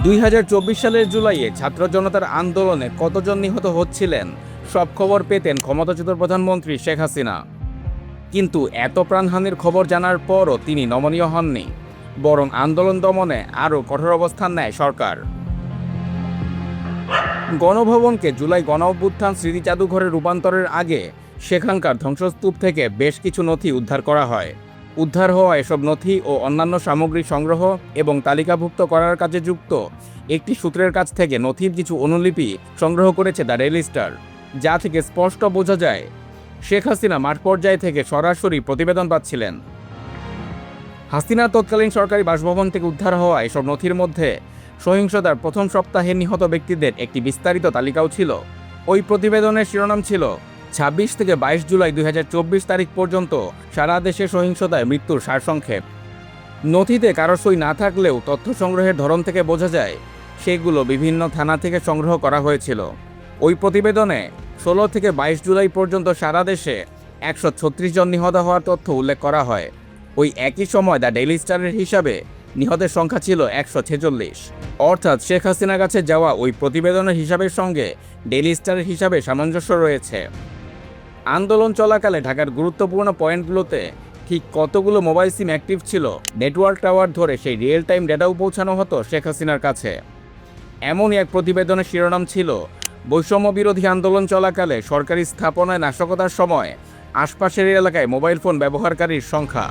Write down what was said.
2024 সালের জুলাইয়ে ছাত্র জনতার আন্দোলনে কতজন নিহত হচ্ছিলেন সব খবর পেতেন ক্ষমতাচ্যুত প্রধানমন্ত্রী শেখ হাসিনা। কিন্তু এত প্রাণহানির খবর জানার পরও তিনি নমনীয় হননি, বরং আন্দোলন দমনে আরও কঠোর অবস্থান নেয় সরকার। গণভবনকে জুলাই গণঅভ্যুত্থান স্মৃতি জাদুঘরে রূপান্তরের আগে সেখানকার ধ্বংসস্তূপ থেকে বেশ কিছু নথি উদ্ধার করা হয়। উদ্ধার হওয়া এসব নথি ও অন্যান্য সামগ্রী সংগ্রহ এবং তালিকাভুক্ত করার কাজে যুক্ত একটি সূত্রের কাছ থেকে নথির কিছু অনুলিপি সংগ্রহ করেছে দ্য ডেইলি স্টার, যা থেকে স্পষ্ট বোঝা যায় শেখ হাসিনা মাঠ পর্যায় থেকে সরাসরি প্রতিবেদন পাচ্ছিলেন। হাসিনা তৎকালীন সরকারি বাসভবন থেকে উদ্ধার হওয়া এসব নথির মধ্যে সহিংসতার প্রথম সপ্তাহে নিহত ব্যক্তিদের একটি বিস্তারিত তালিকাও ছিল। ওই প্রতিবেদনের শিরোনাম ছিল 26 থেকে 22 জুলাই 2024 তারিখ পর্যন্ত সারা দেশে সহিংসতায় মৃত্যুর সারসংক্ষেপ। নথিতে কারো সই না থাকলেও তথ্য সংগ্রহের ধরন থেকে বোঝা যায় সেগুলো বিভিন্ন থানা থেকে সংগ্রহ করা হয়েছিল। ওই প্রতিবেদনে 16 থেকে 22 জুলাই পর্যন্ত সারা দেশে 136 জন নিহত হওয়ার তথ্য উল্লেখ করা হয়। ওই একই সময় দ্য ডেইলি স্টারের হিসাবে নিহতের সংখ্যা ছিল 146। অর্থাৎ শেখ হাসিনার কাছে যাওয়া ওই প্রতিবেদনের হিসাবের সঙ্গে ডেইলি স্টারের হিসাবে সামঞ্জস্য রয়েছে। আন্দোলন চলাকালে ঢাকার গুরুত্বপূর্ণ পয়েন্টগুলোতে ঠিক কতগুলো মোবাইল সিম অ্যাক্টিভ ছিল, নেটওয়ার্ক টাওয়ার ধরে সেই রিয়েল টাইম ডেটাও পৌঁছানো হতো শেখ হাসিনার কাছে। এমনই এক প্রতিবেদনের শিরোনাম ছিল বৈষম্য বিরোধী আন্দোলন চলাকালে সরকারি স্থাপনায় নাশকতার সময় আশপাশের এলাকায় মোবাইল ফোন ব্যবহারকারীর সংখ্যা।